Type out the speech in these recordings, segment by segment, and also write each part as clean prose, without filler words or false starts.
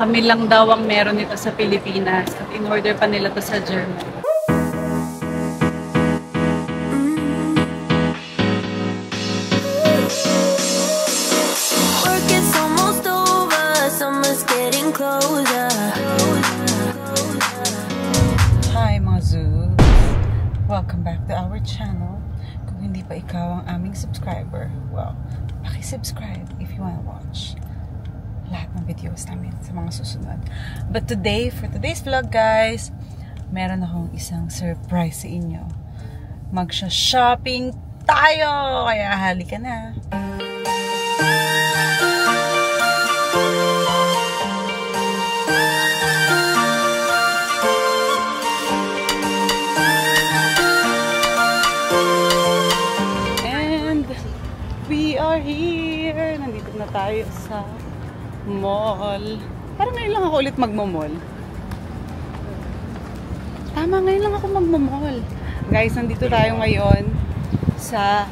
Kami lang daw ang meron nito sa Pilipinas at in-order pa nila to sa Germany. Hi mga Zoos! Welcome back to our channel. Kung hindi pa ikaw ang aming subscriber, well, paki-subscribe if you wanna watch lahat ng videos namin sa mga susunod. But today, for today's vlog guys, meron akong isang surprise sa inyo. Magsha-shopping tayo! Kaya halika na! And we are here! Nandito na tayo sa mall. Parang ngayon lang ako ulit magmo-mall. Tama, ngayon lang ako magmo-mall. Guys, nandito tayo ngayon sa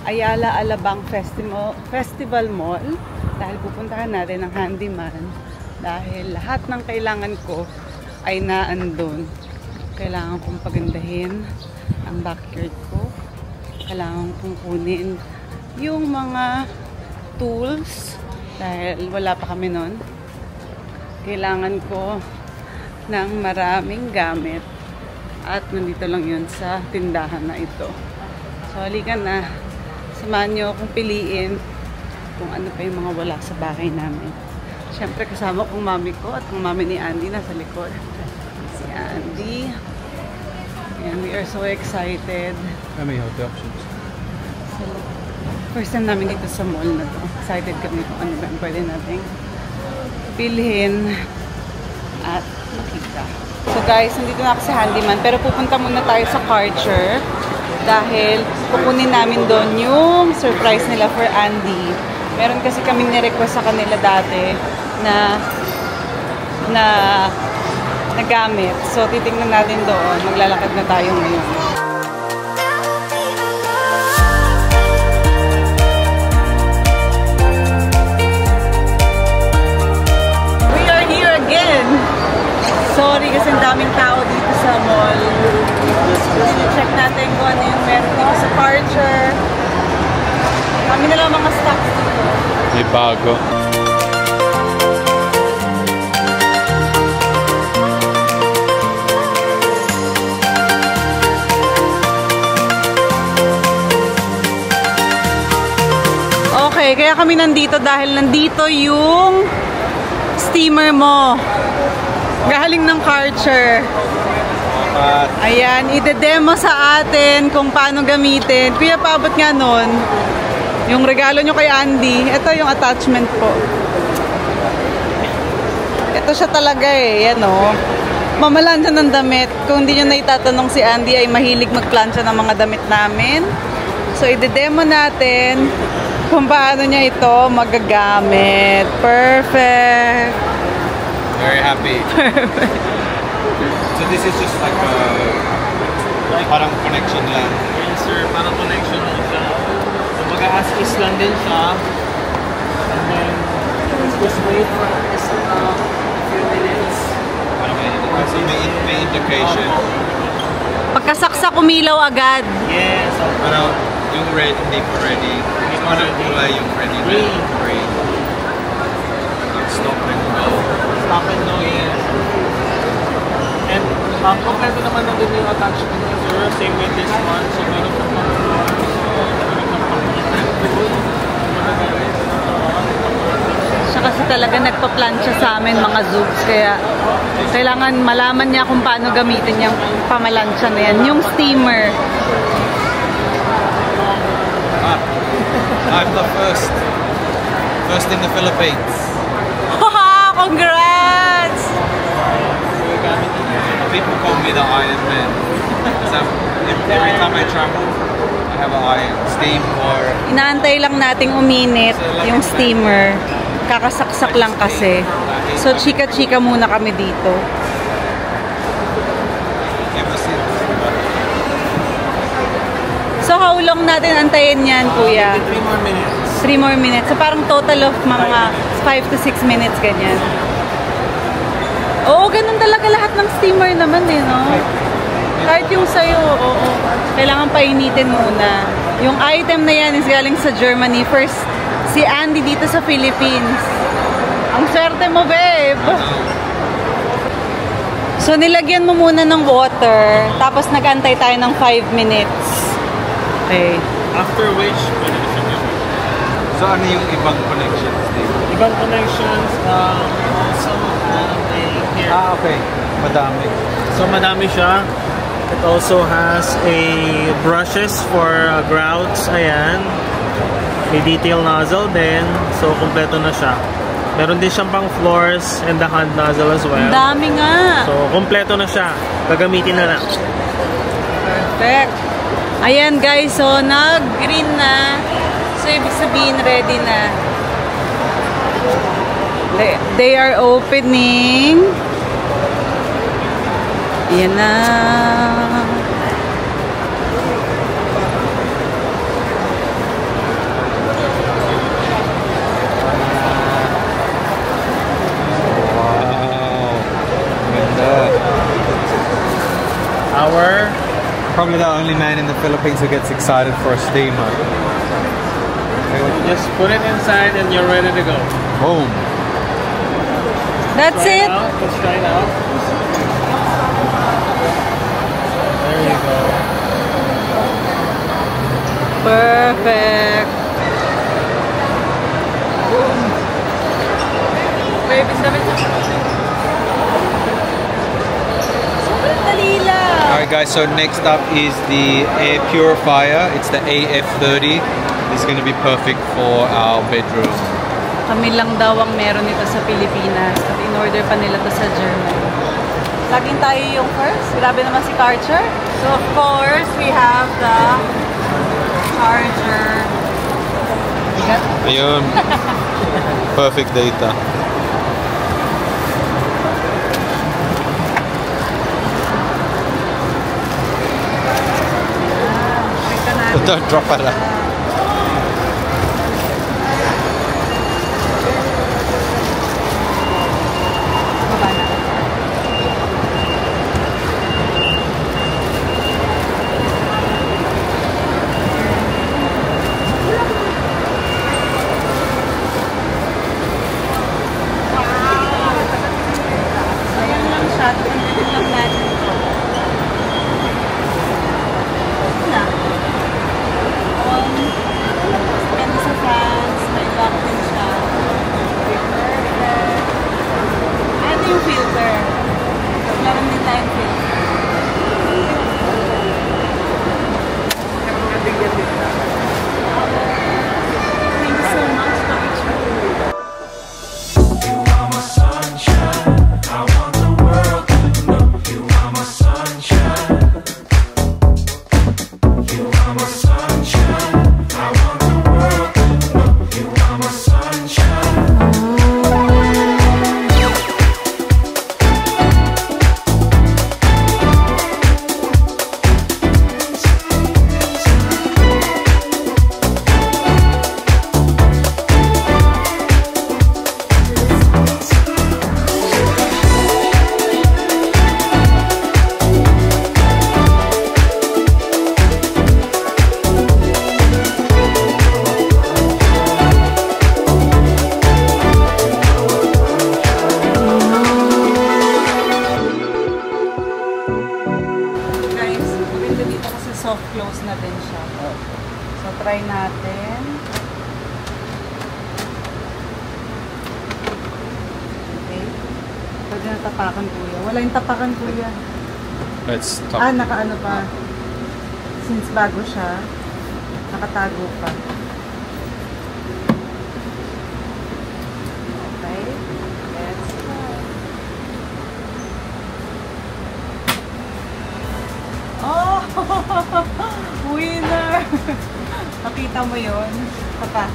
Ayala Alabang Festival Mall dahil pupuntahan natin ang handyman dahil lahat ng kailangan ko ay naandun. Kailangan kong pagandahin ang backyard ko. Kailangan kong kunin yung mga tools dahil wala pa kami nun. Kailangan ko ng maraming gamit at nandito lang yun sa tindahan na ito. So halika na, samahan nyo akong piliin kung ano pa yung mga wala sa bahay namin. Siyempre kasama kong mami ko at ang mami ni Andy nasa likod. Si Andy. And we are so excited. How many healthy options? So, first time namin dito sa mall na to. Excited kami kung ano ba yung pwede nating bilhin at makita. So guys, nandito na ako sa handyman pero pupunta muna tayo sa Karcher dahil kukunin namin doon yung surprise nila for Andy. Meron kasi kaming ni-request sa kanila dati na gamit. So titingnan natin doon. Maglalakad na tayo ngayon. Sorry kasi ang daming tao dito sa mall. Check natin kung ano yung meron dito sa Karcher. Kami na lang mga stocks dito. May bago. Okay, kaya kami nandito dahil nandito yung steamer mo. Galing ng Karcher. Ayan, ide-demo sa atin kung paano gamitin. Kuya, paabot nga nun. Yung regalo nyo kay Andy. Ito yung attachment po. Ito siya talaga eh. Yan o. Mamalan siya ng damit. Kung hindi nyo na itatanong si Andy ay mahilig magplansya ng mga damit namin. So, ide-demo natin kung paano niya ito magagamit. Perfect! Very happy. So this is just like a parang connection lang. Yes sir, parang connection lang siya. So mag-a-assist lang din siya. And then just wait for a few minutes. Kasi may indication. Pagkasaksak umilaw agad. Yes. Pero yung red, hindi pa ready. Yung ano kulay yung ready na green. Stop and go. Stop and go, yes. And kompleto naman na din yung attachment niya sir. Same with this one. So meron pa pang floor. Siya kasi talaga nagpa-plancha sa amin mga Zoogs. Kaya kailangan malaman niya kung paano gamitin yung pamalansya na yan. Yung steamer. I'm the first in the Philippines. Congrats! People call me the Iron Man. Every time I travel, I have an iron, steam or... Inaantay lang nating uminit yung steamer. Kakasaksak lang kasi. So, chika-chika muna kami dito. Ever since. So, how long natin antayin yan, kuya? 3 more minutes. 3 more minutes. So, parang total of mga 5 to 6 minutes, ganyan. Oo, ganun talaga lahat ng steamer naman eh, no? Kahit yung sa'yo, oo. Kailangan painitin muna. Yung item na yan is galing sa Germany. First, si Andy dito sa Philippines. Ang swerte mo, babe! So, nilagyan mo muna ng water. Tapos, nag-antay tayo ng 5 minutes. Okay. After which, pwede na siya gawin. So ano yung ibang connections dito? Ibang connections, also have a here. Ah, okay. Madami. So madami siya. It also has a brushes for grouts. Ayan. May detail nozzle din. So kompleto na siya. Meron din siyang pang floors and the hand nozzle as well. Ang dami nga. So kompleto na siya. Gagamitin na lang. Perfect. Ayan guys, so nag-green na. So ibig sabihin ready na. They are opening. Ayan na. Our Probably the only man in the Philippines who gets excited for a steamer. just put it inside and you're ready to go. Boom. That's Try it. out. Let's try it out. There you go. Perfect. Baby, sabi sa sobrang dali lang. Alright guys, so next up is the air purifier. It's the AF30. This is going to be perfect for our bedroom. Kami lang daw ang meron nito sa Pilipinas at in-order pa nila to sa Germany. Laging tayo yung first. Grabe naman si Karcher. So of course, we have the charger. Ayun. Perfect data. Don't drop it out. soft close na din siya. So, try natin. Okay. Pwede na tapakan, kuya. Wala yung tapakan, kuya. Let's top. Nakaano pa. Since bago siya, nakatago pa. Okay. Let's try. Oh! Winner! Nakita mo yun? Papa.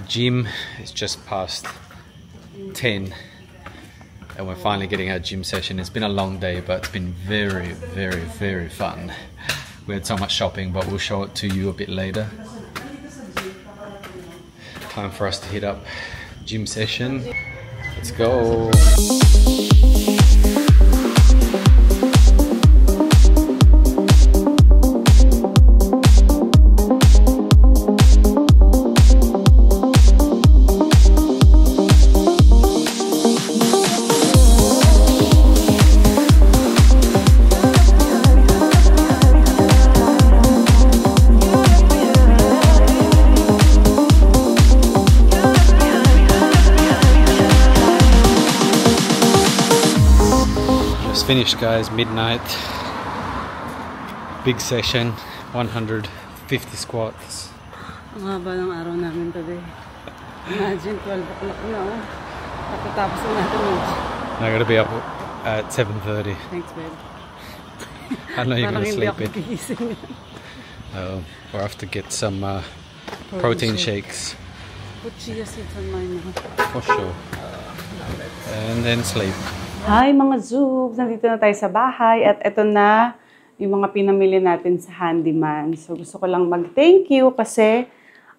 gym. It's just past 10 and we're finally getting our gym session. It's been a long day, but it's been very, very, very fun. We had so much shopping, but we'll show it to you a bit later. Time for us to hit up gym session. Let's go. Finished, guys, midnight. Big session, 150 squats. Ang haba ng araw namin today. Imagine 12 o'clock na. Tapos na natin lunch. I gotta be up at 7:30. Thanks, babe. I know you're gonna sleep in. We'll have to get some protein shakes. Put chia seeds on mine now. For sure. And then sleep. Hi mga Zoobs! Nandito na tayo sa bahay at eto na yung mga pinamili natin sa Handyman. So gusto ko lang mag-thank you kasi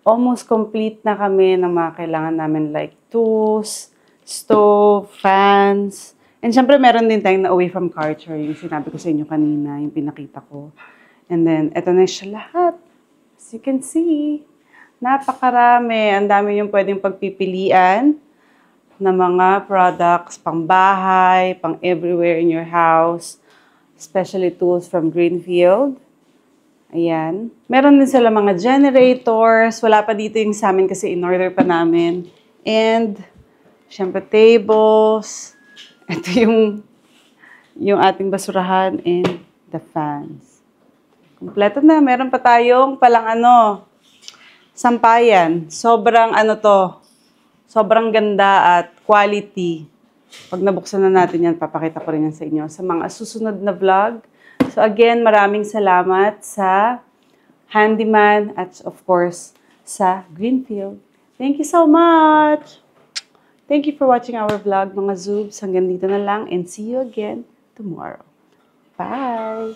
almost complete na kami ng mga kailangan namin like tools, stove, fans. And syempre meron din tayong na away from culture, yung sinabi ko sa inyo kanina, yung pinakita ko. And then eto na siya lahat. As you can see, napakarami. Ang dami yung pwedeng pagpipilian na mga products, pang bahay, pang everywhere in your house, especially tools from Greenfield. Ayan. Meron din sila mga generators. Wala pa dito yung sa amin kasi in-order pa namin. And, syempre, tables. Ito yung ating basurahan and the fans. Kompleto na. Meron pa tayong palang sampayan. Sobrang sobrang ganda at quality. Pag nabuksan na natin yan, papakita ko rin yan sa inyo sa mga susunod na vlog. So again, maraming salamat sa Handyman at of course sa Greenfield. Thank you so much! Thank you for watching our vlog, mga Zoobs. Hanggang dito na lang and see you again tomorrow. Bye!